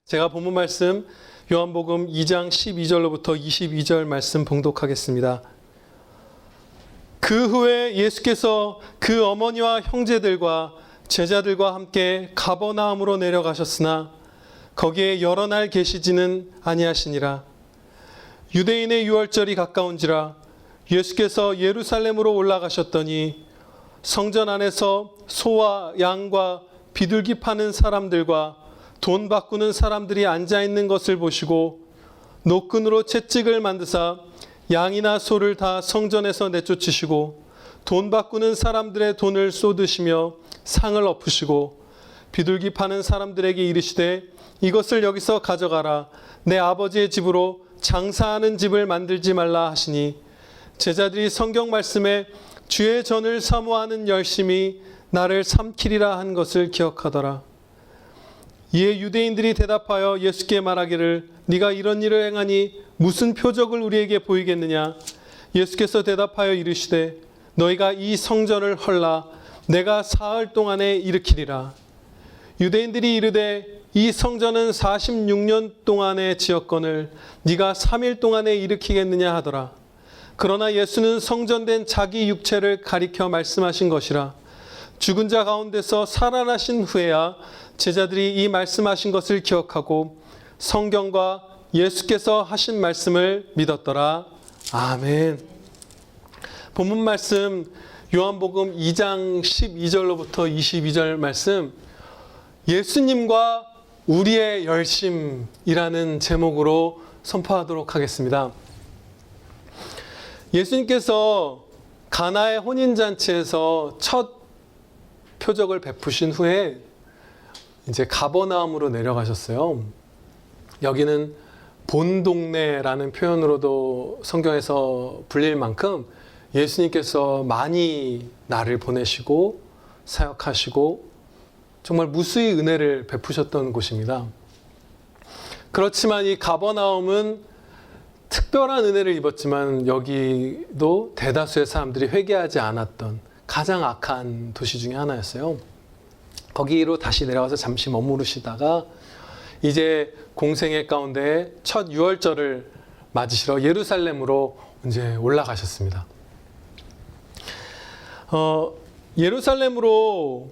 제가 본문 말씀 요한복음 2장 12절로부터 22절 말씀 봉독하겠습니다. 그 후에 예수께서 그 어머니와 형제들과 제자들과 함께 가버나움으로 내려가셨으나 거기에 여러 날 계시지는 아니하시니라. 유대인의 유월절이 가까운지라 예수께서 예루살렘으로 올라가셨더니 성전 안에서 소와 양과 비둘기 파는 사람들과 돈 바꾸는 사람들이 앉아있는 것을 보시고 노끈으로 채찍을 만드사 양이나 소를 다 성전에서 내쫓으시고 돈 바꾸는 사람들의 돈을 쏟으시며 상을 엎으시고 비둘기 파는 사람들에게 이르시되 이것을 여기서 가져가라. 내 아버지의 집으로 장사하는 집을 만들지 말라 하시니 제자들이 성경 말씀에 주의 전을 사모하는 열심이 나를 삼키리라 한 것을 기억하더라. 이에 유대인들이 대답하여 예수께 말하기를 네가 이런 일을 행하니 무슨 표적을 우리에게 보이겠느냐. 예수께서 대답하여 이르시되 너희가 이 성전을 헐라 내가 사흘 동안에 일으키리라. 유대인들이 이르되 이 성전은 46년 동안에 지었거늘 네가 3일 동안에 일으키겠느냐 하더라. 그러나 예수는 성전된 자기 육체를 가리켜 말씀하신 것이라. 죽은 자 가운데서 살아나신 후에야 제자들이 이 말씀하신 것을 기억하고 성경과 예수께서 하신 말씀을 믿었더라. 아멘. 본문 말씀 요한복음 2장 12절로부터 22절 말씀, 예수님과 우리의 열심이라는 제목으로 선포하도록 하겠습니다. 예수님께서 가나의 혼인잔치에서 첫 표적을 베푸신 후에 이제 가버나움으로 내려가셨어요. 여기는 본동네라는 표현으로도 성경에서 불릴 만큼 예수님께서 많이 날을 보내시고 사역하시고 정말 무수히 은혜를 베푸셨던 곳입니다. 그렇지만 이 가버나움은 특별한 은혜를 입었지만 여기도 대다수의 사람들이 회개하지 않았던 가장 악한 도시 중에 하나였어요. 거기로 다시 내려가서 잠시 머무르시다가 이제 공생애 가운데 첫 유월절을 맞으시러 예루살렘으로 이제 올라가셨습니다. 예루살렘으로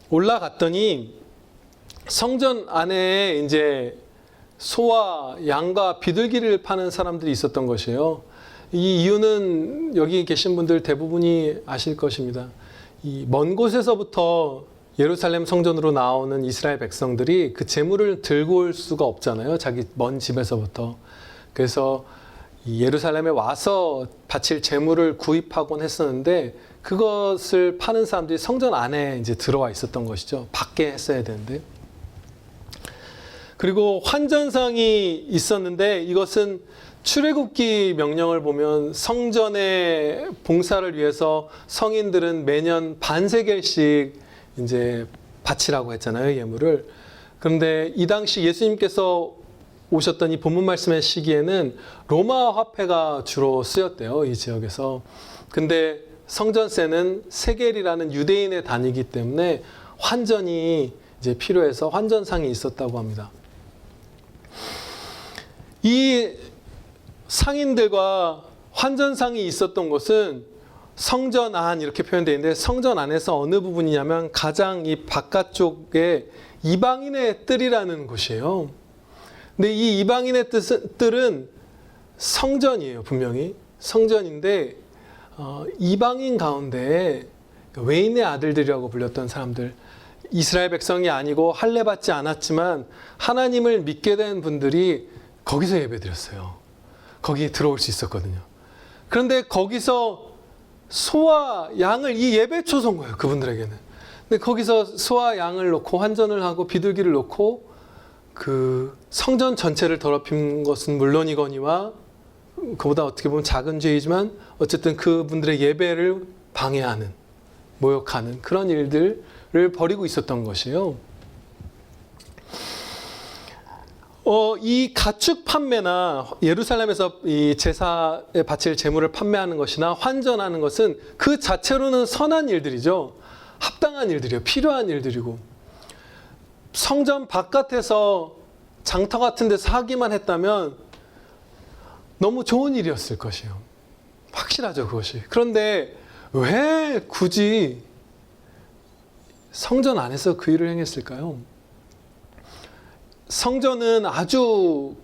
올라갔더니 성전 안에 이제 소와 양과 비둘기를 파는 사람들이 있었던 것이에요. 이 이유는 여기 계신 분들 대부분이 아실 것입니다. 이 먼 곳에서부터 예루살렘 성전으로 나오는 이스라엘 백성들이 그 제물을 들고 올 수가 없잖아요. 자기 먼 집에서부터. 그래서 예루살렘에 와서 바칠 제물을 구입하곤 했었는데 그것을 파는 사람들이 성전 안에 이제 들어와 있었던 것이죠. 밖에 했어야 되는데. 그리고 환전상이 있었는데 이것은 출애굽기 명령을 보면 성전의 봉사를 위해서 성인들은 매년 반세겔씩 이제 바치라고 했잖아요, 예물을. 그런데 이 당시 예수님께서 오셨던 이 본문 말씀의 시기에는 로마 화폐가 주로 쓰였대요, 이 지역에서. 근데 성전세는 세겔이라는 유대인의 단위이기 때문에 환전이 이제 필요해서 환전상이 있었다고 합니다. 이 상인들과 환전상이 있었던 곳은 성전 안 이렇게 표현되어 있는데 성전 안에서 어느 부분이냐면 가장 이 바깥쪽에 이방인의 뜰이라는 곳이에요. 근데 이 이방인의 뜰은 성전이에요. 분명히 성전인데 이방인 가운데 외인의 아들들이라고 불렸던 사람들, 이스라엘 백성이 아니고 할례 받지 않았지만 하나님을 믿게 된 분들이 거기서 예배드렸어요. 거기에 들어올 수 있었거든요. 그런데 거기서 소와 양을, 이 예배 초소인 거예요, 그분들에게는. 근데 거기서 소와 양을 놓고 환전을 하고 비둘기를 놓고 그 성전 전체를 더럽힌 것은 물론이거니와 그보다 어떻게 보면 작은 죄이지만 어쨌든 그분들의 예배를 방해하는, 모욕하는 그런 일들을 벌이고 있었던 것이에요. 이 가축 판매나 예루살렘에서 이 제사에 바칠 제물을 판매하는 것이나 환전하는 것은 그 자체로는 선한 일들이죠. 합당한 일들이요. 필요한 일들이고. 성전 바깥에서 장터 같은 데서 하기만 했다면 너무 좋은 일이었을 것이에요. 확실하죠, 그것이. 그런데 왜 굳이 성전 안에서 그 일을 행했을까요? 성전은 아주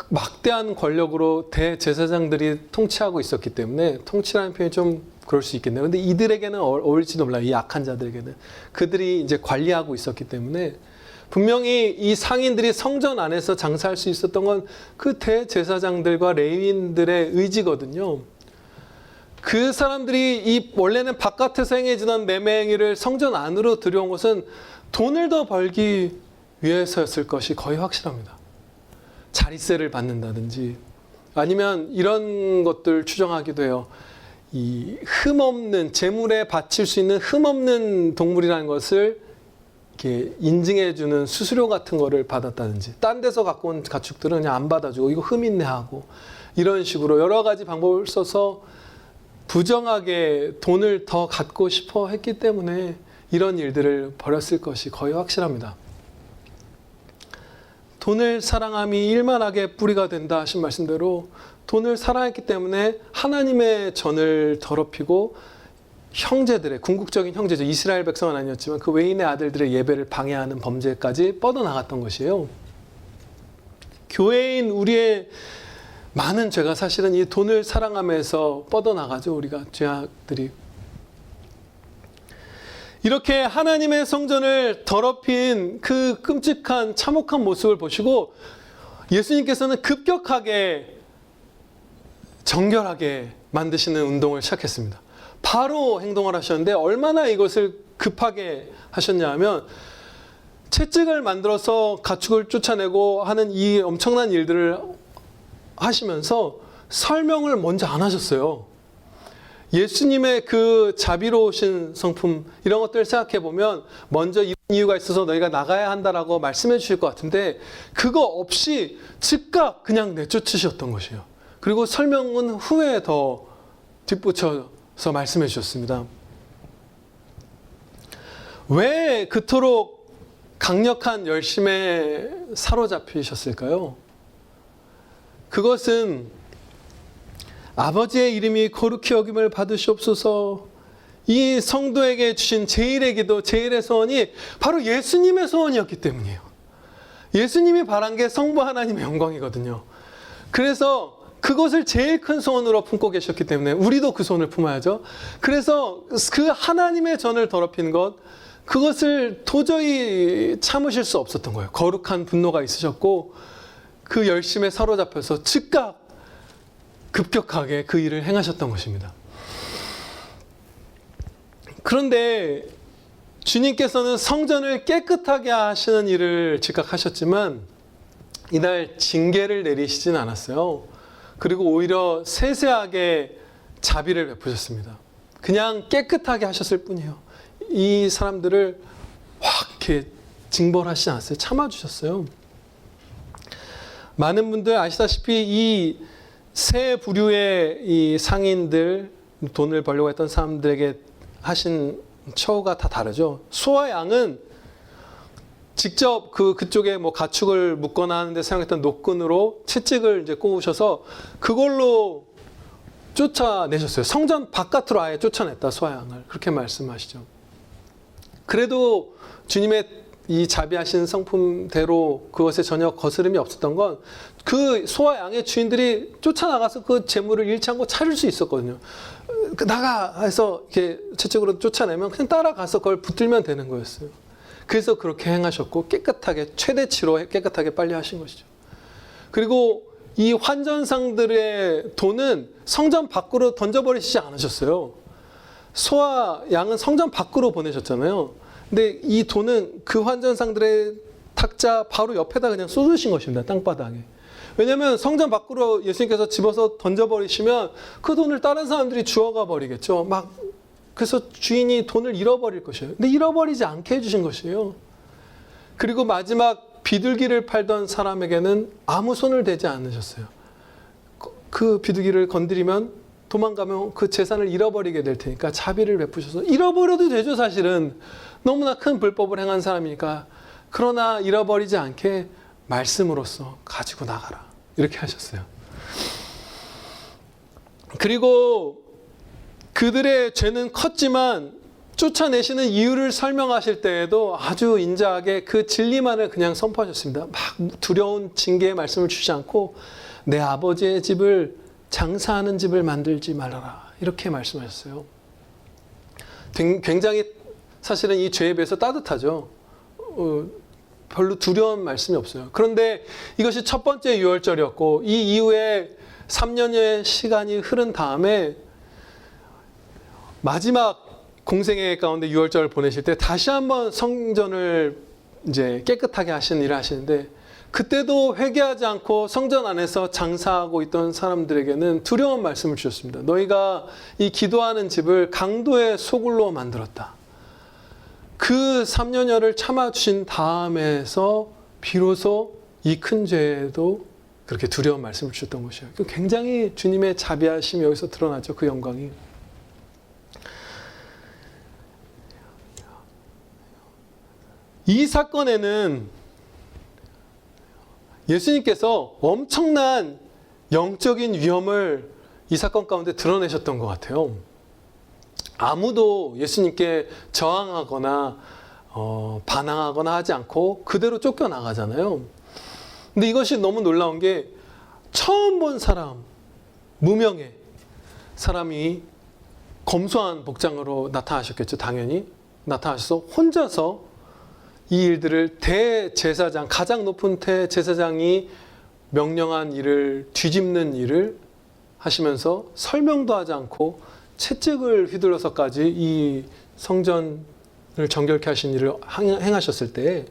막대한 권력으로 대제사장들이 통치하고 있었기 때문에, 통치라는 표현이 좀 그럴 수 있겠네요. 그런데 이들에게는 어울릴지도 몰라요. 이 약한 자들에게는. 그들이 이제 관리하고 있었기 때문에 분명히 이 상인들이 성전 안에서 장사할 수 있었던 건 그 대제사장들과 레위인들의 의지거든요. 그 사람들이 이 원래는 바깥에서 행해지던 매매 행위를 성전 안으로 들여온 것은 돈을 더 벌기 위해서였을 것이 거의 확실합니다. 자릿세를 받는다든지 아니면 이런 것들 추정하기도 해요. 이 흠없는, 재물에 바칠 수 있는 흠없는 동물이라는 것을 이렇게 인증해주는 수수료 같은 거를 받았다든지, 딴 데서 갖고 온 가축들은 그냥 안 받아주고 이거 흠 있네 하고, 이런 식으로 여러 가지 방법을 써서 부정하게 돈을 더 갖고 싶어 했기 때문에 이런 일들을 벌였을 것이 거의 확실합니다. 돈을 사랑함이 일만하게 뿌리가 된다 하신 말씀대로 돈을 사랑했기 때문에 하나님의 전을 더럽히고 형제들의, 궁극적인 형제죠. 이스라엘 백성은 아니었지만 그 외인의 아들들의 예배를 방해하는 범죄까지 뻗어나갔던 것이에요. 교회인 우리의 많은 죄가 사실은 이 돈을 사랑함에서 뻗어나가죠. 우리가 죄악들이. 이렇게 하나님의 성전을 더럽힌 그 끔찍한 참혹한 모습을 보시고 예수님께서는 급격하게 정결하게 만드시는 운동을 시작했습니다. 바로 행동을 하셨는데 얼마나 이것을 급하게 하셨냐 하면, 채찍을 만들어서 가축을 쫓아내고 하는 이 엄청난 일들을 하시면서 설명을 먼저 안 하셨어요. 예수님의 그 자비로우신 성품, 이런 것들을 생각해 보면 먼저 이런 이유가 있어서 너희가 나가야 한다라고 말씀해 주실 것 같은데 그거 없이 즉각 그냥 내쫓으셨던 것이에요. 그리고 설명은 후에 더 뒷붙여서 말씀해 주셨습니다. 왜 그토록 강력한 열심에 사로잡히셨을까요? 그것은 아버지의 이름이 거룩히 여김을 받으시옵소서, 이 성도에게 주신 제일의 기도, 제일의 소원이 바로 예수님의 소원이었기 때문이에요. 예수님이 바란 게 성부 하나님의 영광이거든요. 그래서 그것을 제일 큰 소원으로 품고 계셨기 때문에 우리도 그 소원을 품어야죠. 그래서 그 하나님의 전을 더럽힌 것, 그것을 도저히 참으실 수 없었던 거예요. 거룩한 분노가 있으셨고 그 열심에 사로잡혀서 즉각 급격하게 그 일을 행하셨던 것입니다. 그런데 주님께서는 성전을 깨끗하게 하시는 일을 즉각 하셨지만 이날 징계를 내리시진 않았어요. 그리고 오히려 세세하게 자비를 베푸셨습니다. 그냥 깨끗하게 하셨을 뿐이에요. 이 사람들을 확 이렇게 징벌하시지 않았어요. 참아주셨어요. 많은 분들 아시다시피 이 세 부류의 이 상인들, 돈을 벌려고 했던 사람들에게 하신 처우가 다 다르죠. 소와 양은 직접 그쪽에 뭐 가축을 묶거나 하는데 사용했던 노끈으로 채찍을 이제 꼽으셔서 그걸로 쫓아내셨어요. 성전 바깥으로 아예 쫓아냈다, 소와 양을. 그렇게 말씀하시죠. 그래도 주님의 이 자비하신 성품대로 그것에 전혀 거스름이 없었던 건 그 소와 양의 주인들이 쫓아나가서 그 재물을 잃지 않고 찾을 수 있었거든요. 나가 해서 이렇게 채찍으로 쫓아내면 그냥 따라가서 그걸 붙들면 되는 거였어요. 그래서 그렇게 행하셨고 깨끗하게, 최대치로 깨끗하게 빨리 하신 것이죠. 그리고 이 환전상들의 돈은 성전 밖으로 던져버리시지 않으셨어요. 소와 양은 성전 밖으로 보내셨잖아요. 근데 이 돈은 그 환전상들의 탁자 바로 옆에다 그냥 쏟으신 것입니다. 땅바닥에. 왜냐하면 성전 밖으로 예수님께서 집어서 던져버리시면 그 돈을 다른 사람들이 주워가 버리겠죠. 그래서 주인이 돈을 잃어버릴 것이에요. 근데 잃어버리지 않게 해주신 것이에요. 그리고 마지막 비둘기를 팔던 사람에게는 아무 손을 대지 않으셨어요. 그 비둘기를 건드리면, 도망가면 그 재산을 잃어버리게 될 테니까 자비를 베푸셔서, 잃어버려도 되죠 사실은. 너무나 큰 불법을 행한 사람이니까 그러나 잃어버리지 않게 말씀으로써 가지고 나가라. 이렇게 하셨어요. 그리고 그들의 죄는 컸지만 쫓아내시는 이유를 설명하실 때에도 아주 인자하게 그 진리만을 그냥 선포하셨습니다. 막 두려운 징계의 말씀을 주지 않고 내 아버지의 집을 장사하는 집을 만들지 말아라. 이렇게 말씀하셨어요. 굉장히 사실은 이 죄에 비해서 따뜻하죠. 별로 두려운 말씀이 없어요. 그런데 이것이 첫 번째 유월절이었고 이 이후에 3년의 시간이 흐른 다음에 마지막 공생애 가운데 유월절을 보내실 때 다시 한번 성전을 이제 깨끗하게 하시는 일을 하시는데 그때도 회개하지 않고 성전 안에서 장사하고 있던 사람들에게는 두려운 말씀을 주셨습니다. 너희가 이 기도하는 집을 강도의 소굴로 만들었다. 그 3년여를 참아주신 다음에서 비로소 이 큰 죄에도 그렇게 두려운 말씀을 주셨던 것이에요. 굉장히 주님의 자비하심이 여기서 드러나죠. 그 영광이. 이 사건에는 예수님께서 엄청난 영적인 위험을 이 사건 가운데 드러내셨던 것 같아요. 아무도 예수님께 저항하거나 반항하거나 하지 않고 그대로 쫓겨나가잖아요. 근데 이것이 너무 놀라운 게 처음 본 사람, 무명의 사람이 검소한 복장으로 나타나셨겠죠. 당연히 나타나셔서 혼자서 이 일들을 대제사장, 가장 높은 대제사장이 명령한 일을 뒤집는 일을 하시면서 설명도 하지 않고 채찍을 휘둘러서까지 이 성전을 정결케 하신 일을 행하셨을 때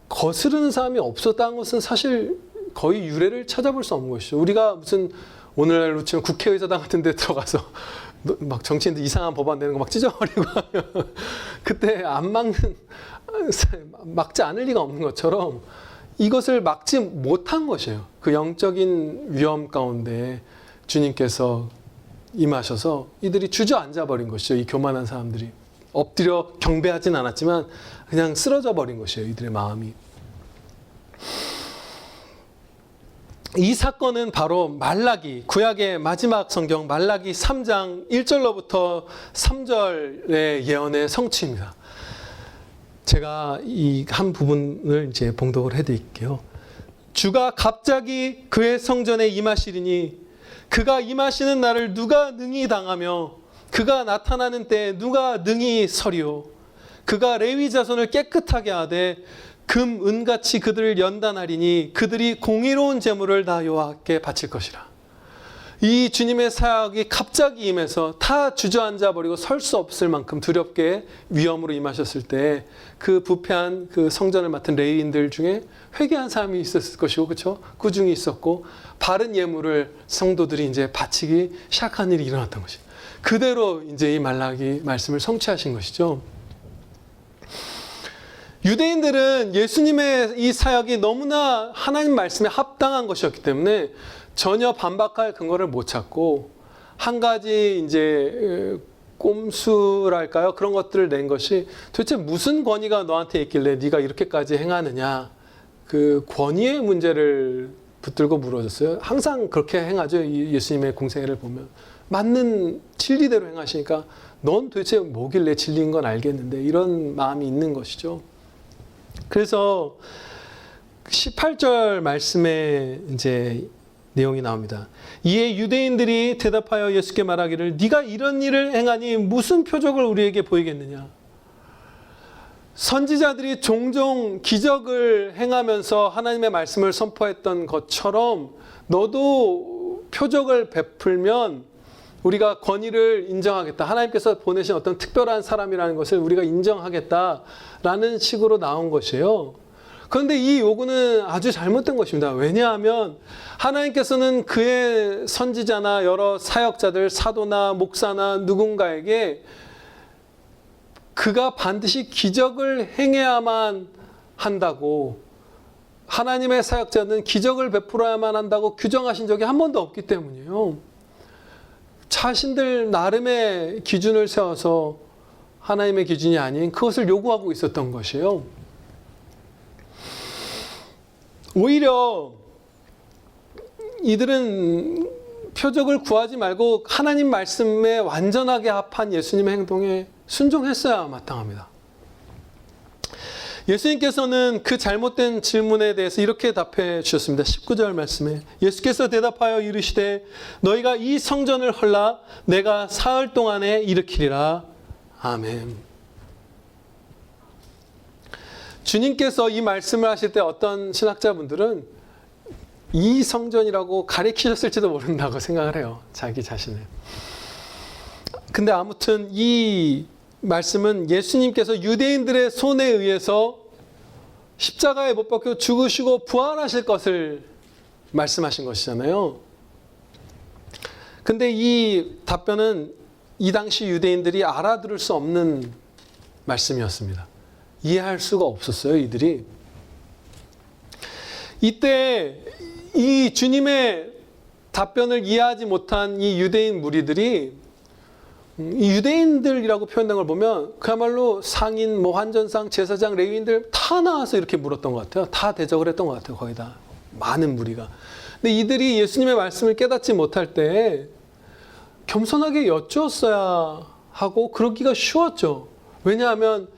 거스르는 사람이 없었다는 것은 사실 거의 유례를 찾아볼 수 없는 것이죠. 우리가 무슨 오늘날로 치면 국회의사당 같은 데 들어가서 막 정치인들 이상한 법안 내는 거 막 찢어버리고 하면 그때 안 막지 않을 리가 없는 것처럼 이것을 막지 못한 것이에요. 그 영적인 위험 가운데 주님께서 임하셔서 이들이 주저앉아 버린 것이죠. 이 교만한 사람들이 엎드려 경배하진 않았지만 그냥 쓰러져 버린 것이에요. 이들의 마음이. 이 사건은 바로 말라기, 구약의 마지막 성경 말라기 3장 1절로부터 3절의 예언의 성취입니다. 제가 이 한 부분을 이제 봉독을 해드릴게요. 주가 갑자기 그의 성전에 임하시리니 그가 임하시는 날을 누가 능히 당하며 그가 나타나는 때에 누가 능히 서리오. 그가 레위 자손을 깨끗하게 하되 금, 은같이 그들을 연단하리니 그들이 공의로운 제물을 다 여호와께 바칠 것이라. 이 주님의 사역이 갑자기 임해서 다 주저앉아 버리고 설 수 없을 만큼 두렵게 위험으로 임하셨을 때 그 부패한 그 성전을 맡은 레위인들 중에 회개한 사람이 있었을 것이고, 그렇죠? 꾸중이 있었고 바른 예물을 성도들이 이제 바치기 시작한 일이 일어났던 것이. 그대로 이제 이 말라기 말씀을 성취하신 것이죠. 유대인들은 예수님의 이 사역이 너무나 하나님 말씀에 합당한 것이었기 때문에 전혀 반박할 근거를 못 찾고 한 가지 이제 꼼수랄까요? 그런 것들을 낸 것이 도대체 무슨 권위가 너한테 있길래 네가 이렇게까지 행하느냐. 그 권위의 문제를 붙들고 물어줬어요. 항상 그렇게 행하죠. 예수님의 공생애를 보면. 맞는 진리대로 행하시니까 넌 도대체 뭐길래 진리인 건 알겠는데 이런 마음이 있는 것이죠. 그래서 18절 말씀에 이제 내용이 나옵니다. 이에 유대인들이 대답하여 예수께 말하기를 네가 이런 일을 행하니 무슨 표적을 우리에게 보이겠느냐. 선지자들이 종종 기적을 행하면서 하나님의 말씀을 선포했던 것처럼 너도 표적을 베풀면 우리가 권위를 인정하겠다. 하나님께서 보내신 어떤 특별한 사람이라는 것을 우리가 인정하겠다라는 식으로 나온 것이에요. 그런데 이 요구는 아주 잘못된 것입니다. 왜냐하면 하나님께서는 그의 선지자나 여러 사역자들, 사도나 목사나 누군가에게 그가 반드시 기적을 행해야만 한다고, 하나님의 사역자는 기적을 베풀어야만 한다고 규정하신 적이 한 번도 없기 때문이에요. 자신들 나름의 기준을 세워서 하나님의 기준이 아닌 그것을 요구하고 있었던 것이에요. 오히려 이들은 표적을 구하지 말고 하나님 말씀에 완전하게 합한 예수님의 행동에 순종했어야 마땅합니다. 예수님께서는 그 잘못된 질문에 대해서 이렇게 답해 주셨습니다. 19절 말씀에 예수께서 대답하여 이르시되 너희가 이 성전을 헐라 내가 사흘 동안에 일으키리라. 아멘. 주님께서 이 말씀을 하실 때 어떤 신학자분들은 이 성전이라고 가리키셨을지도 모른다고 생각을 해요. 자기 자신을. 근데 아무튼 이 말씀은 예수님께서 유대인들의 손에 의해서 십자가에 못 박혀 죽으시고 부활하실 것을 말씀하신 것이잖아요. 근데 이 답변은 이 당시 유대인들이 알아들을 수 없는 말씀이었습니다. 이해할 수가 없었어요, 이들이. 이때 이 주님의 답변을 이해하지 못한 이 유대인 무리들이 이 유대인들이라고 표현된 걸 보면 그야말로 상인, 환전상, 제사장, 레위인들 다 나와서 이렇게 물었던 것 같아요. 다 대적을 했던 것 같아요. 거의 다. 많은 무리가. 근데 이들이 예수님의 말씀을 깨닫지 못할 때 겸손하게 여쭈었어야 하고 그러기가 쉬웠죠. 왜냐하면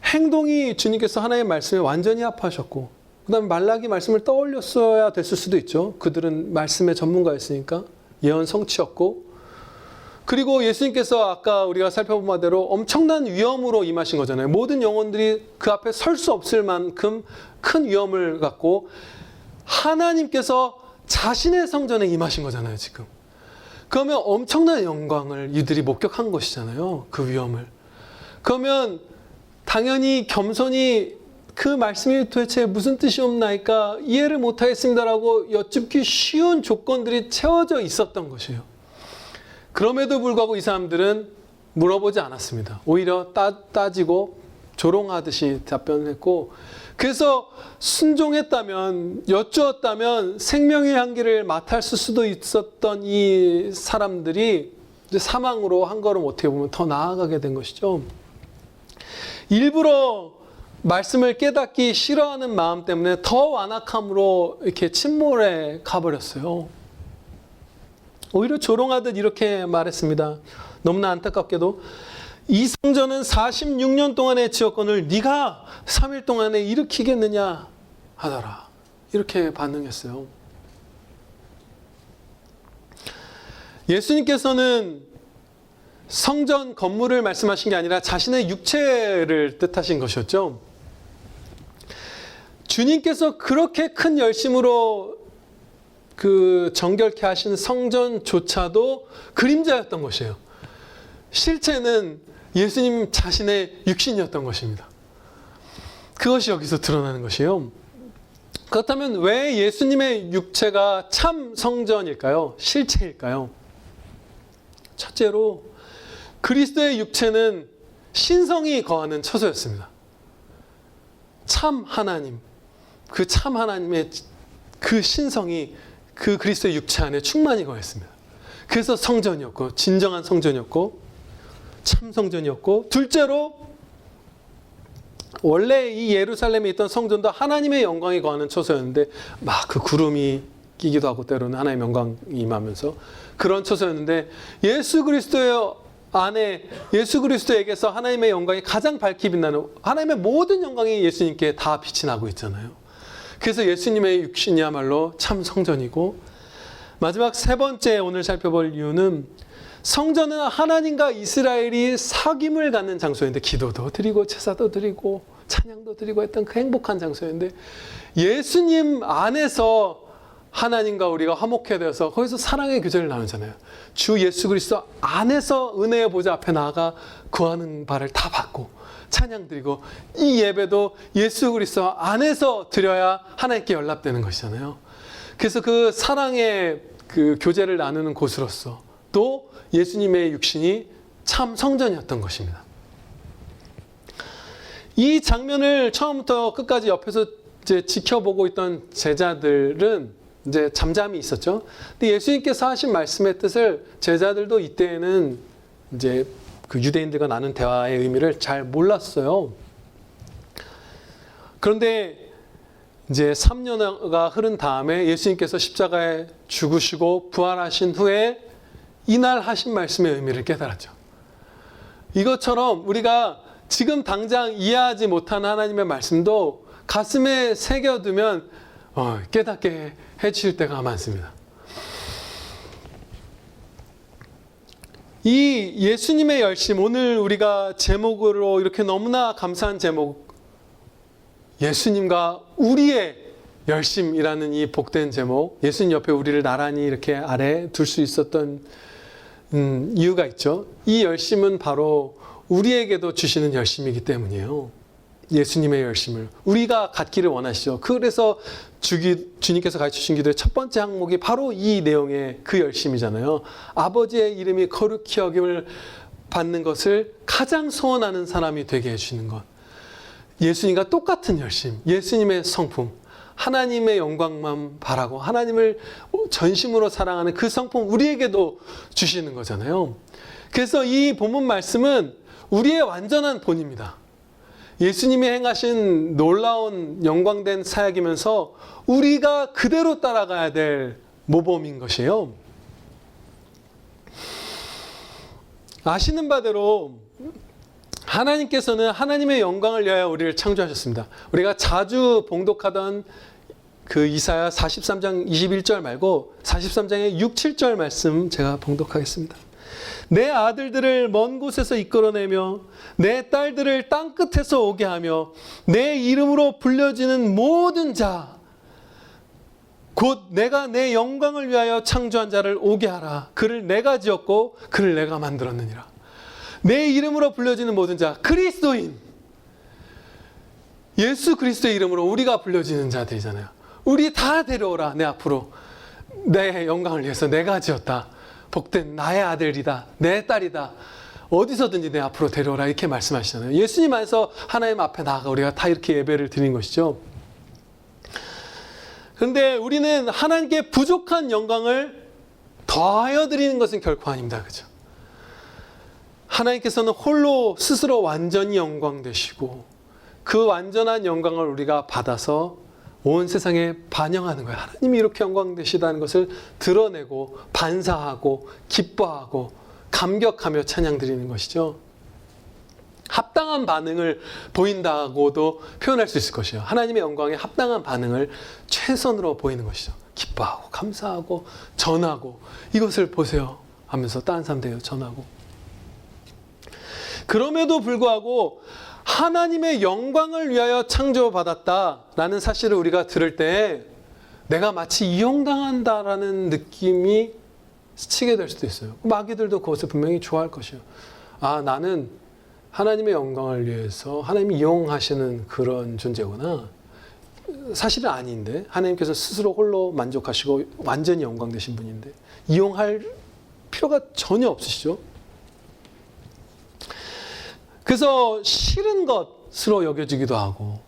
행동이 주님께서 하나님의 말씀에 완전히 합하셨고 그 다음에 말라기 말씀을 떠올렸어야 됐을 수도 있죠. 그들은 말씀의 전문가였으니까 예언 성취였고 그리고 예수님께서 아까 우리가 살펴본 바대로 엄청난 위험으로 임하신 거잖아요. 모든 영혼들이 그 앞에 설 수 없을 만큼 큰 위험을 갖고 하나님께서 자신의 성전에 임하신 거잖아요, 지금. 그러면 엄청난 영광을 이들이 목격한 것이잖아요, 그 위험을. 그러면 당연히 겸손히 그 말씀이 도대체 무슨 뜻이옵나이까 이해를 못하겠습니다라고 여쭙기 쉬운 조건들이 채워져 있었던 것이에요. 그럼에도 불구하고 이 사람들은 물어보지 않았습니다. 오히려 따지고 조롱하듯이 답변을 했고 그래서 순종했다면 여쭈었다면 생명의 향기를 맡았을 수도 있었던 이 사람들이 이제 사망으로 한 걸음 어떻게 보면 더 나아가게 된 것이죠. 일부러 말씀을 깨닫기 싫어하는 마음 때문에 더 완악함으로 이렇게 침몰해 가버렸어요. 오히려 조롱하듯 이렇게 말했습니다. 너무나 안타깝게도 이 성전은 46년 동안의 지역권을 네가 3일 동안에 일으키겠느냐 하더라. 이렇게 반응했어요. 예수님께서는 성전 건물을 말씀하신 게 아니라 자신의 육체를 뜻하신 것이었죠. 주님께서 그렇게 큰 열심으로 정결케 하신 성전조차도 그림자였던 것이에요. 실체는 예수님 자신의 육신이었던 것입니다. 그것이 여기서 드러나는 것이에요. 그렇다면 왜 예수님의 육체가 참 성전일까요? 실체일까요? 첫째로 그리스도의 육체는 신성이 거하는 처소였습니다. 참 하나님, 그 참 하나님의 그 신성이 그 그리스도의 육체 안에 충만히 거했습니다. 그래서 성전이었고 진정한 성전이었고 참 성전이었고 둘째로 원래 이 예루살렘에 있던 성전도 하나님의 영광이 거하는 처소였는데 막 그 구름이 끼기도 하고 때로는 하나님의 영광이 임하면서 그런 처소였는데 예수 그리스도의 안에 예수 그리스도에게서 하나님의 영광이 가장 밝게 빛나는 하나님의 모든 영광이 예수님께 다 빛이 나고 있잖아요. 그래서 예수님의 육신이야말로 참 성전이고 마지막 세 번째 오늘 살펴볼 이유는 성전은 하나님과 이스라엘이 사귐을 갖는 장소였는데 기도도 드리고 제사도 드리고 찬양도 드리고 했던 그 행복한 장소였는데 예수님 안에서 하나님과 우리가 화목해 되어서 거기서 사랑의 교제를 나누잖아요. 주 예수 그리스도 안에서 은혜의 보좌 앞에 나아가 구하는 바를 다 받고 찬양 드리고 이 예배도 예수 그리스도 안에서 드려야 하나님께 연락되는 것이잖아요. 그래서 그 사랑의 그 교제를 나누는 곳으로서 또 예수님의 육신이 참 성전이었던 것입니다. 이 장면을 처음부터 끝까지 옆에서 이제 지켜보고 있던 제자들은 이제 잠잠히 있었죠. 근데 예수님께서 하신 말씀의 뜻을 제자들도 이때에는 이제 그 유대인들과 나눈 대화의 의미를 잘 몰랐어요. 그런데 이제 3년가 흐른 다음에 예수님께서 십자가에 죽으시고 부활하신 후에 이날 하신 말씀의 의미를 깨달았죠. 이것처럼 우리가 지금 당장 이해하지 못하는 하나님의 말씀도 가슴에 새겨두면 깨닫게 해주실 때가 많습니다. 이 예수님의 열심, 오늘 우리가 제목으로 이렇게 너무나 감사한 제목, 예수님과 우리의 열심이라는 이 복된 제목, 예수님 옆에 우리를 나란히 이렇게 아래 둘 수 있었던 이유가 있죠. 이 열심은 바로 우리에게도 주시는 열심이기 때문이에요. 예수님의 열심을 우리가 갖기를 원하시죠. 그래서 주님께서 가르쳐주신 기도의 첫 번째 항목이 바로 이 내용의 그 열심이잖아요. 아버지의 이름이 거룩히 여김을 받는 것을 가장 소원하는 사람이 되게 해주시는 것. 예수님과 똑같은 열심, 예수님의 성품, 하나님의 영광만 바라고 하나님을 전심으로 사랑하는 그 성품 우리에게도 주시는 거잖아요. 그래서 이 본문 말씀은 우리의 완전한 본입니다. 예수님이 행하신 놀라운 영광된 사역이면서 우리가 그대로 따라가야 될 모범인 것이에요. 아시는 바대로 하나님께서는 하나님의 영광을 위하여 우리를 창조하셨습니다. 우리가 자주 봉독하던 그 이사야 43장 21절 말고 43장의 6, 7절 말씀 제가 봉독하겠습니다. 내 아들들을 먼 곳에서 이끌어내며 내 딸들을 땅끝에서 오게 하며 내 이름으로 불려지는 모든 자 곧 내가 내 영광을 위하여 창조한 자를 오게 하라. 그를 내가 지었고 그를 내가 만들었느니라. 내 이름으로 불려지는 모든 자, 그리스도인, 예수 그리스도의 이름으로 우리가 불려지는 자들이잖아요. 우리 다 데려오라. 내 앞으로 내 영광을 위해서 내가 지었다. 복된 나의 아들이다. 내 딸이다. 어디서든지 내 앞으로 데려오라. 이렇게 말씀하시잖아요. 예수님 안에서 하나님 앞에 나아가 우리가 다 이렇게 예배를 드리는 것이죠. 그런데 우리는 하나님께 부족한 영광을 더하여 드리는 것은 결코 아닙니다. 그렇죠? 하나님께서는 홀로 스스로 완전히 영광 되시고 그 완전한 영광을 우리가 받아서 온 세상에 반영하는 거예요. 하나님이 이렇게 영광 되시다는 것을 드러내고 반사하고 기뻐하고 감격하며 찬양 드리는 것이죠. 합당한 반응을 보인다고도 표현할 수 있을 것이에요. 하나님의 영광에 합당한 반응을 최선으로 보이는 것이죠. 기뻐하고 감사하고 전하고 이것을 보세요 하면서 다른 사람들에게 전하고. 그럼에도 불구하고 하나님의 영광을 위하여 창조받았다라는 사실을 우리가 들을 때 내가 마치 이용당한다라는 느낌이 스치게 될 수도 있어요. 마귀들도 그것을 분명히 좋아할 것이에요. 아, 나는 하나님의 영광을 위해서 하나님이 이용하시는 그런 존재구나. 사실은 아닌데 하나님께서 스스로 홀로 만족하시고 완전히 영광 되신 분인데 이용할 필요가 전혀 없으시죠. 그래서 싫은 것으로 여겨지기도 하고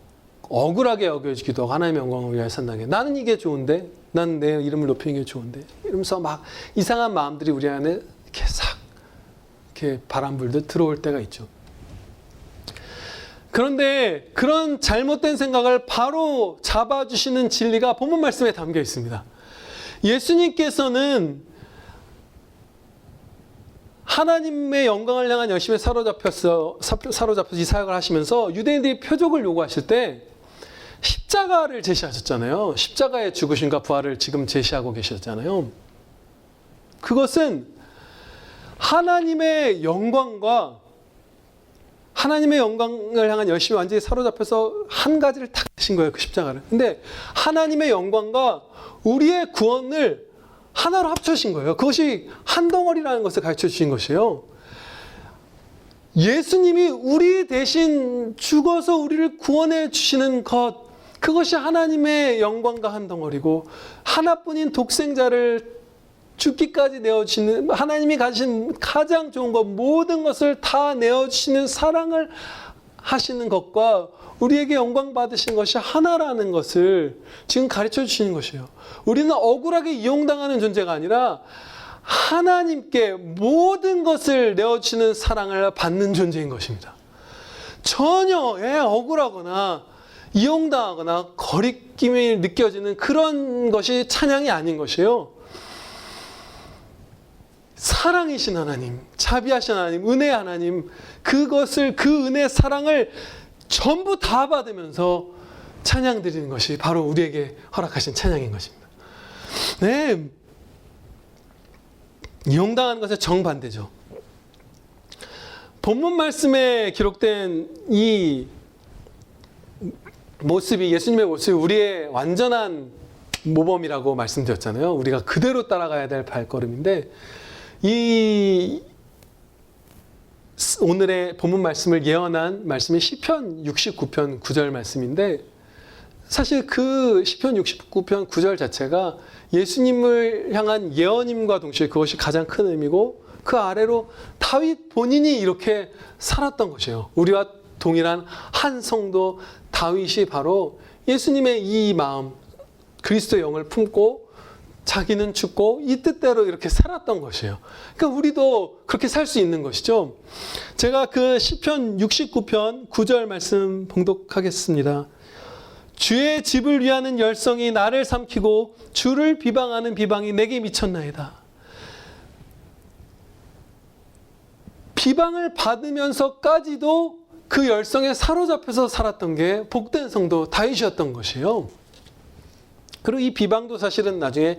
억울하게 여겨지기도 하고 하나님의 영광을 위하여 산다는 게 나는 이게 좋은데 난 내 이름을 높이는 게 좋은데 이러면서 막 이상한 마음들이 우리 안에 이렇게 싹 이렇게 바람 불듯 들어올 때가 있죠. 그런데 그런 잘못된 생각을 바로 잡아주시는 진리가 본문 말씀에 담겨 있습니다. 예수님께서는 하나님의 영광을 향한 열심에 사로잡혀서 이 사역을 하시면서 유대인들이 표적을 요구하실 때 십자가를 제시하셨잖아요. 십자가의 죽으심과 부활을 지금 제시하고 계셨잖아요. 그것은 하나님의 영광과 하나님의 영광을 향한 열심이 완전히 사로잡혀서 한 가지를 탁 하신 거예요. 그 십자가를. 근데 하나님의 영광과 우리의 구원을 하나로 합쳐신 거예요. 그것이 한 덩어리라는 것을 가르쳐 주신 것이에요. 예수님이 우리 대신 죽어서 우리를 구원해 주시는 것, 그것이 하나님의 영광과 한 덩어리고 하나뿐인 독생자를 죽기까지 내어주시는 하나님이 가진 가장 좋은 것, 모든 것을 다 내어주시는 사랑을 하시는 것과 우리에게 영광 받으신 것이 하나라는 것을 지금 가르쳐 주시는 것이에요. 우리는 억울하게 이용당하는 존재가 아니라 하나님께 모든 것을 내어주시는 사랑을 받는 존재인 것입니다. 전혀 억울하거나 이용당하거나 거리낌이 느껴지는 그런 것이 찬양이 아닌 것이에요. 사랑이신 하나님, 자비하신 하나님, 은혜의 하나님, 그것을, 그 은혜, 사랑을 전부 다 받으면서 찬양 드리는 것이 바로 우리에게 허락하신 찬양인 것입니다. 네, 이용당하는 것의 정반대죠. 본문 말씀에 기록된 이 모습이, 예수님의 모습이 우리의 완전한 모범이라고 말씀드렸잖아요. 우리가 그대로 따라가야 될 발걸음인데, 이 오늘의 본문 말씀을 예언한 말씀이 시편 69편 9절 말씀인데, 사실 그 시편 69편 9절 자체가 예수님을 향한 예언임과 동시에 그것이 가장 큰 의미고, 그 아래로 다윗 본인이 이렇게 살았던 것이에요. 우리와 동일한 한 성도 다윗이 바로 예수님의 이 마음, 그리스도의 영을 품고 자기는 죽고 이 뜻대로 이렇게 살았던 것이에요. 그러니까 우리도 그렇게 살 수 있는 것이죠. 제가 그 시편 69편 9절 말씀 봉독하겠습니다. 주의 집을 위하는 열성이 나를 삼키고 주를 비방하는 비방이 내게 미쳤나이다. 비방을 받으면서까지도 그 열성에 사로잡혀서 살았던 게 복된 성도 다윗이었던 것이에요. 그리고 이 비방도 사실은 나중에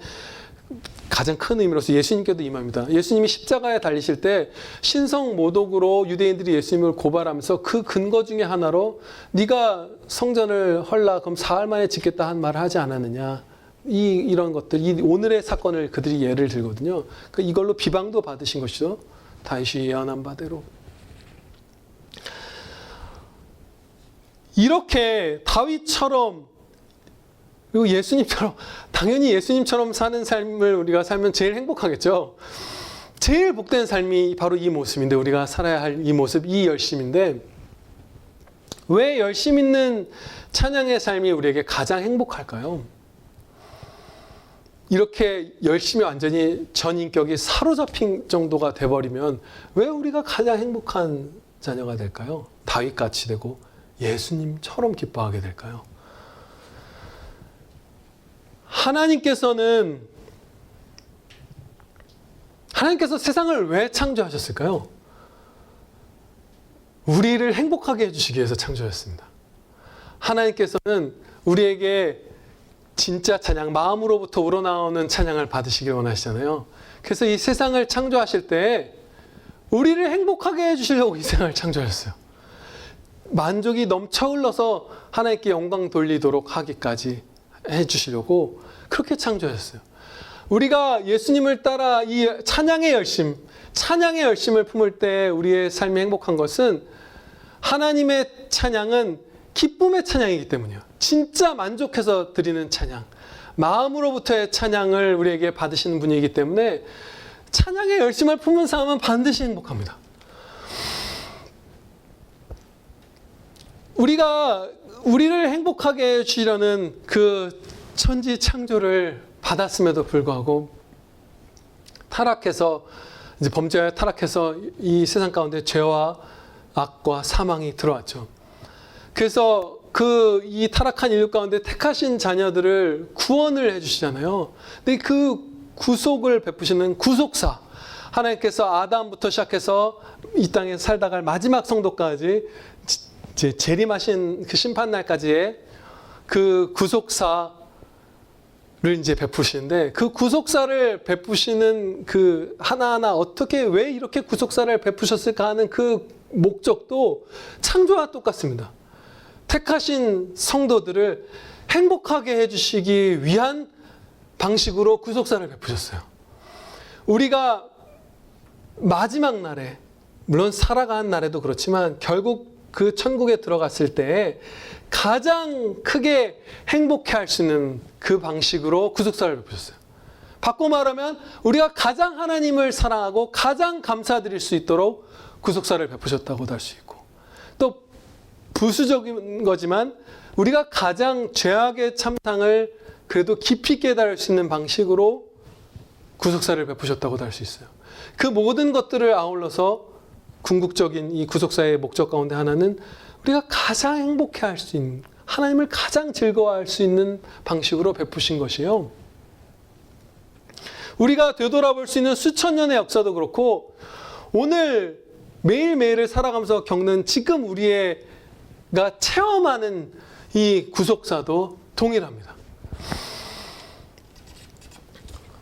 가장 큰 의미로서 예수님께도 임합니다. 예수님이 십자가에 달리실 때 신성모독으로 유대인들이 예수님을 고발하면서 그 근거 중에 하나로 네가 성전을 헐라 그럼 사흘 만에 짓겠다 한 말을 하지 않았느냐. 이런 것들, 이 오늘의 사건을 그들이 예를 들거든요. 이걸로 비방도 받으신 것이죠. 다윗이 예언한 바대로. 이렇게 다윗처럼, 그리고 예수님처럼, 당연히 예수님처럼 사는 삶을 우리가 살면 제일 행복하겠죠. 제일 복된 삶이 바로 이 모습인데, 우리가 살아야 할 이 모습, 이 열심인데, 왜 열심 있는 찬양의 삶이 우리에게 가장 행복할까요? 이렇게 열심히 완전히 전 인격이 사로잡힌 정도가 돼버리면 왜 우리가 가장 행복한 자녀가 될까요? 다윗같이 되고 예수님처럼 기뻐하게 될까요? 하나님께서 세상을 왜 창조하셨을까요? 우리를 행복하게 해주시기 위해서 창조하셨습니다. 하나님께서는 우리에게 진짜 찬양, 마음으로부터 우러나오는 찬양을 받으시길 원하시잖아요. 그래서 이 세상을 창조하실 때 우리를 행복하게 해주시려고 이 세상을 창조하셨어요. 만족이 넘쳐 흘러서 하나님께 영광 돌리도록 하기까지 해주시려고 그렇게 창조하셨어요. 우리가 예수님을 따라 이 찬양의 열심을 품을 때 우리의 삶이 행복한 것은, 하나님의 찬양은 기쁨의 찬양이기 때문이에요. 진짜 만족해서 드리는 찬양, 마음으로부터의 찬양을 우리에게 받으시는 분이기 때문에 찬양의 열심을 품은 사람은 반드시 행복합니다. 우리를 행복하게 해주시려는 그 천지 창조를 받았음에도 불구하고 타락해서, 이제 범죄에 타락해서 이 세상 가운데 죄와 악과 사망이 들어왔죠. 그래서 이 타락한 인류 가운데 택하신 자녀들을 구원을 해주시잖아요. 근데 그 구속을 베푸시는 구속사, 하나님께서 아담부터 시작해서 이 땅에 살다 갈 마지막 성도까지 이제 재림하신 그 심판날까지의 그 구속사를 이제 베푸시는데, 그 구속사를 베푸시는 그 하나하나 어떻게, 왜 이렇게 구속사를 베푸셨을까 하는 그 목적도 창조와 똑같습니다. 택하신 성도들을 행복하게 해주시기 위한 방식으로 구속사를 베푸셨어요. 우리가 마지막 날에, 물론 살아가는 날에도 그렇지만 결국 그 천국에 들어갔을 때 가장 크게 행복해 할 수 있는 그 방식으로 구속사를 베푸셨어요. 바꿔 말하면 우리가 가장 하나님을 사랑하고 가장 감사드릴 수 있도록 구속사를 베푸셨다고도 할 수 있고, 또 부수적인 거지만 우리가 가장 죄악의 참상을 그래도 깊이 깨달을 수 있는 방식으로 구속사를 베푸셨다고도 할 수 있어요. 그 모든 것들을 아울러서 궁극적인 이 구속사의 목적 가운데 하나는 우리가 가장 행복해할 수 있는, 하나님을 가장 즐거워할 수 있는 방식으로 베푸신 것이에요. 우리가 되돌아볼 수 있는 수천 년의 역사도 그렇고 오늘 매일매일을 살아가면서 겪는 지금 우리가 체험하는 이 구속사도 동일합니다.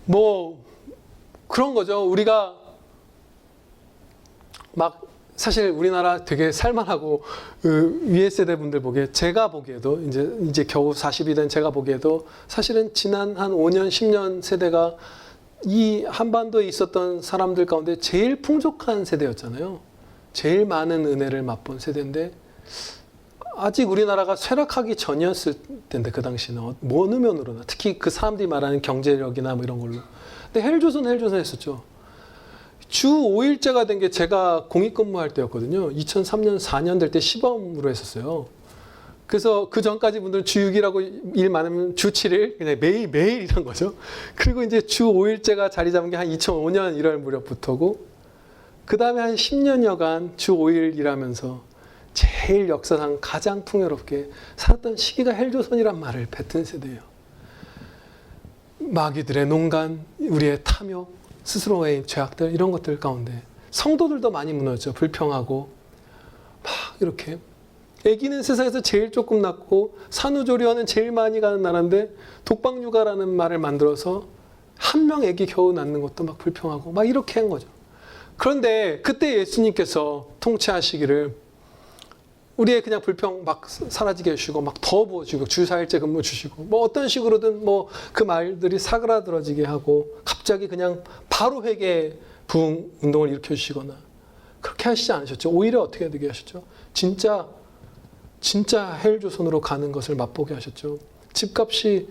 뭐 그런 거죠. 우리가 막 사실 우리나라 되게 살만하고 위에 세대 분들 보기에 제가 보기에도 이제 겨우 40이 된 제가 보기에도 사실은 지난 한 5년 10년 세대가 이 한반도에 있었던 사람들 가운데 제일 풍족한 세대였잖아요. 제일 많은 은혜를 맛본 세대인데 아직 우리나라가 쇠락하기 전이었을 텐데 그 당시는 어느 면으로나 특히 그 사람들이 말하는 경제력이나 뭐 이런 걸로. 근데 헬조선 했었죠. 주 5일제가 된 게 제가 공익근무할 때였거든요. 2003년 4년 될 때 시범으로 했었어요. 그래서 그 전까지 분들은 주 6일하고 일 많으면 주 7일 그냥 매일 이런 거죠. 그리고 이제 주 5일제가 자리 잡은 게 한 2005년 1월 무렵부터고 그 다음에 한 10년여간 주 5일 일하면서 제일 역사상 가장 풍요롭게 살았던 시기가 헬조선이란 말을 뱉은 세대예요. 마귀들의 농간, 우리의 탐욕, 스스로의 죄악들 이런 것들 가운데 성도들도 많이 무너졌죠. 불평하고 막 이렇게 아기는 세상에서 제일 조금 낳고 산후조리원은 제일 많이 가는 나라인데 독박육아라는 말을 만들어서 한 명 아기 겨우 낳는 것도 막 불평하고 막 이렇게 한 거죠. 그런데 그때 예수님께서 통치하시기를 우리의 그냥 불평 막 사라지게 해주시고 막 더 부어주고 주 4일째 근무 주시고 뭐 어떤 식으로든 뭐 그 말들이 사그라들어지게 하고 갑자기 그냥 바로 회개 부흥 운동을 일으켜 주시거나 그렇게 하시지 않으셨죠. 오히려 어떻게 되게 하셨죠. 진짜 헬조선으로 가는 것을 맛보게 하셨죠. 집값이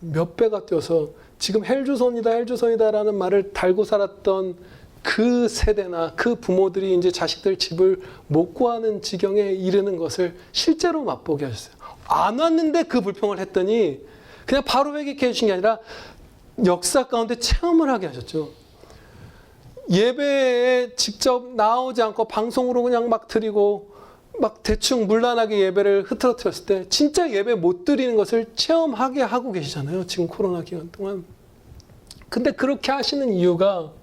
몇 배가 뛰어서 지금 헬조선이다라는 말을 달고 살았던 그 세대나 그 부모들이 이제 자식들 집을 못 구하는 지경에 이르는 것을 실제로 맛보게 하셨어요. 안 왔는데 그 불평을 했더니 그냥 바로 회개케 해주신 게 아니라 역사 가운데 체험을 하게 하셨죠. 예배에 직접 나오지 않고 방송으로 그냥 막 드리고 막 대충 물란하게 예배를 흐트러뜨렸을 때 진짜 예배 못 드리는 것을 체험하게 하고 계시잖아요. 지금 코로나 기간 동안. 근데 그렇게 하시는 이유가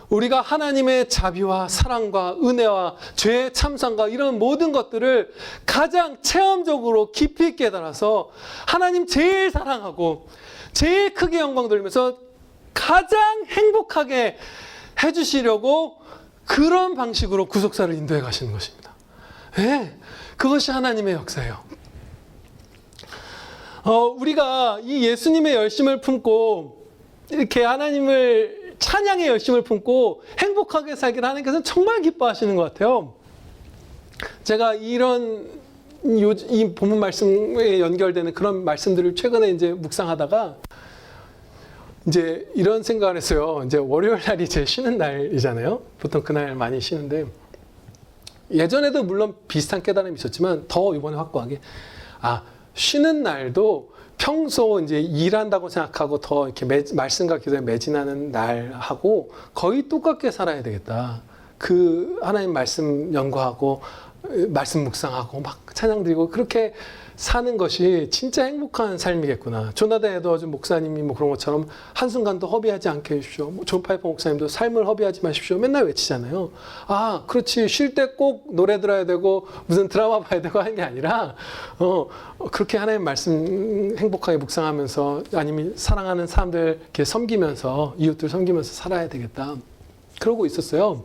우리가 하나님의 자비와 사랑과 은혜와 죄의 참상과 이런 모든 것들을 가장 체험적으로 깊이 깨달아서 하나님 제일 사랑하고 제일 크게 영광 돌리면서 가장 행복하게 해주시려고 그런 방식으로 구속사를 인도해 가시는 것입니다. 네, 그것이 하나님의 역사예요. 우리가 이 예수님의 열심을 품고 이렇게 하나님을 찬양의 열심을 품고 행복하게 살기를 하나님께서는 정말 기뻐하시는 것 같아요. 제가 이 본문 말씀에 연결되는 그런 말씀들을 최근에 이제 묵상하다가 이제 이런 생각을 했어요. 이제 월요일 날이 제 쉬는 날이잖아요. 보통 그날 많이 쉬는데 예전에도 물론 비슷한 깨달음이 있었지만 더 이번에 확고하게 쉬는 날도 평소 이제 일한다고 생각하고 더 이렇게 말씀과 기도에 매진하는 날하고 거의 똑같게 살아야 되겠다. 그 하나님 말씀 연구하고 말씀 묵상하고 막 찬양 드리고 그렇게 사는 것이 진짜 행복한 삶이겠구나. 조나단 에드워즈 목사님이 뭐 그런 것처럼 한순간도 허비하지 않게 해주십시오. 존 파이퍼 목사님도 삶을 허비하지 마십시오. 맨날 외치잖아요. 그렇지. 쉴 때 꼭 노래 들어야 되고 무슨 드라마 봐야 되고 하는 게 아니라 그렇게 하나님 말씀 행복하게 묵상하면서 아니면 사랑하는 사람들 이렇게 섬기면서 이웃들 섬기면서 살아야 되겠다. 그러고 있었어요.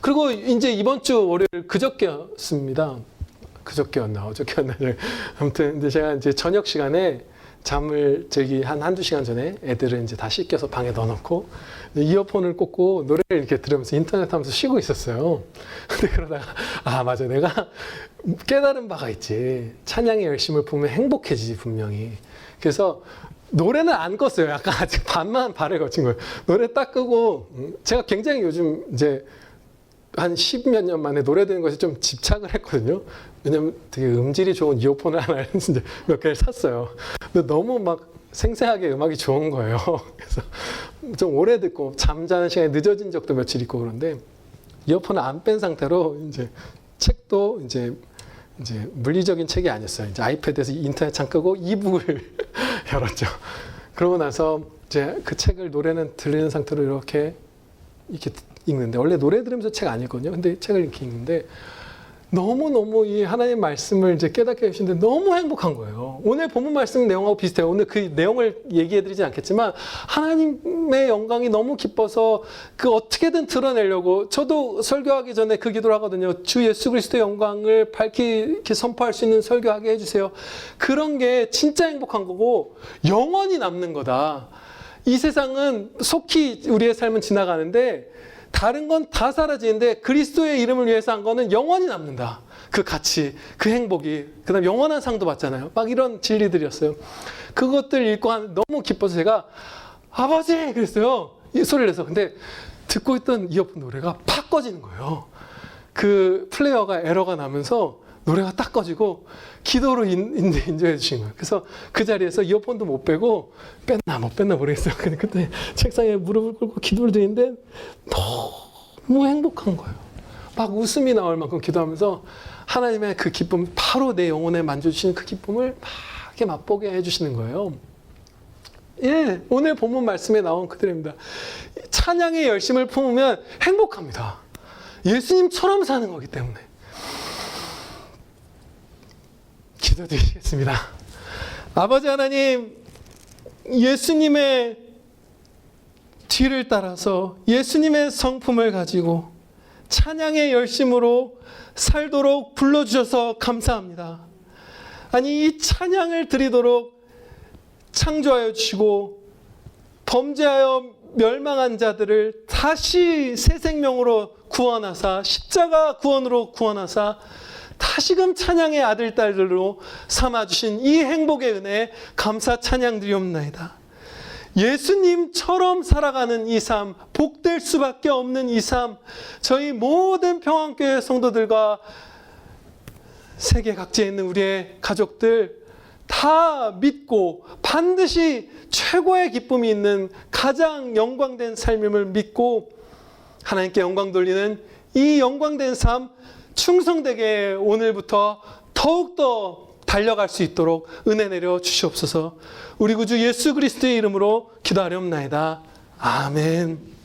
그리고 이제 이번 주 월요일 그저께였습니다. 어저께였나. 아무튼 이제 제가 이제 저녁 시간에 잠을 한두 시간 전에 애들은 이제 다 씻겨서 방에 넣어놓고 이어폰을 꽂고 노래를 이렇게 들으면서 인터넷 하면서 쉬고 있었어요. 근데 그러다가 맞아. 내가 깨달은 바가 있지. 찬양의 열심을 보면 행복해지지 분명히. 그래서 노래는 안 껐어요. 약간 아직 반만 발을 거친 거예요. 노래 딱 끄고 제가 굉장히 요즘 이제 한 10몇 년 만에 노래 듣는 것에 좀 집착을 했거든요. 왜냐면 되게 음질이 좋은 이어폰을 하나 이제 몇 개를 샀어요. 근데 너무 막 생생하게 음악이 좋은 거예요. 그래서 좀 오래 듣고 잠자는 시간이 늦어진 적도 며칠 있고 그런데 이어폰을 안 뺀 상태로 이제 책도 이제 물리적인 책이 아니었어요. 이제 아이패드에서 인터넷 창 끄고 이북을 열었죠. 그러고 나서 이제 그 책을 노래는 들리는 상태로 이렇게 읽는데 원래 노래 들으면서 책 안 읽거든요. 근데 책을 이렇게 읽는데 너무너무 이 하나님 말씀을 이제 깨닫게 해주시는데 너무 행복한 거예요. 오늘 본문 말씀 내용하고 비슷해요. 오늘 그 내용을 얘기해 드리지 않겠지만 하나님의 영광이 너무 기뻐서 그 어떻게든 드러내려고 저도 설교하기 전에 그 기도를 하거든요. 주 예수 그리스도의 영광을 밝히 이렇게 선포할 수 있는 설교하게 해주세요. 그런 게 진짜 행복한 거고 영원히 남는 거다. 이 세상은 속히 우리의 삶은 지나가는데 다른 건 다 사라지는데 그리스도의 이름을 위해서 한 거는 영원히 남는다. 그 가치, 그 행복이. 그 다음 영원한 상도 받잖아요. 막 이런 진리들이었어요. 그것들 읽고 너무 기뻐서 제가 아버지! 그랬어요. 이 소리를 내서. 근데 듣고 있던 이어폰 노래가 팍 꺼지는 거예요. 그 플레이어가 에러가 나면서 노래가 딱 꺼지고 기도로 인도해 주신 거예요. 그래서 그 자리에서 이어폰도 못 빼고 뺐나 못 뺐나 모르겠어요. 근데 그때 책상에 무릎을 꿇고 기도를 드리는데 너무 행복한 거예요. 막 웃음이 나올 만큼 기도하면서 하나님의 그 기쁨, 바로 내 영혼에 만져주시는 그 기쁨을 막 이렇게 맛보게 해주시는 거예요. 예, 오늘 본문 말씀에 나온 그들입니다. 찬양의 열심을 품으면 행복합니다. 예수님처럼 사는 거기 때문에. 기도드리겠습니다. 아버지 하나님, 예수님의 뒤를 따라서 예수님의 성품을 가지고 찬양의 열심으로 살도록 불러주셔서 감사합니다. 아니, 이 찬양을 드리도록 창조하여 주시고 범죄하여 멸망한 자들을 다시 새 생명으로 구원하사 십자가 구원으로 구원하사 다시금 찬양의 아들, 딸들로 삼아주신 이 행복의 은혜에 감사 찬양 드리옵나이다. 예수님처럼 살아가는 이 삶, 복될 수밖에 없는 이 삶, 저희 모든 평안교회 성도들과 세계 각지에 있는 우리의 가족들 다 믿고 반드시 최고의 기쁨이 있는 가장 영광된 삶임을 믿고 하나님께 영광 돌리는 이 영광된 삶 충성되게 오늘부터 더욱더 달려갈 수 있도록 은혜 내려 주시옵소서. 우리 구주 예수 그리스도의 이름으로 기도하렵나이다. 아멘.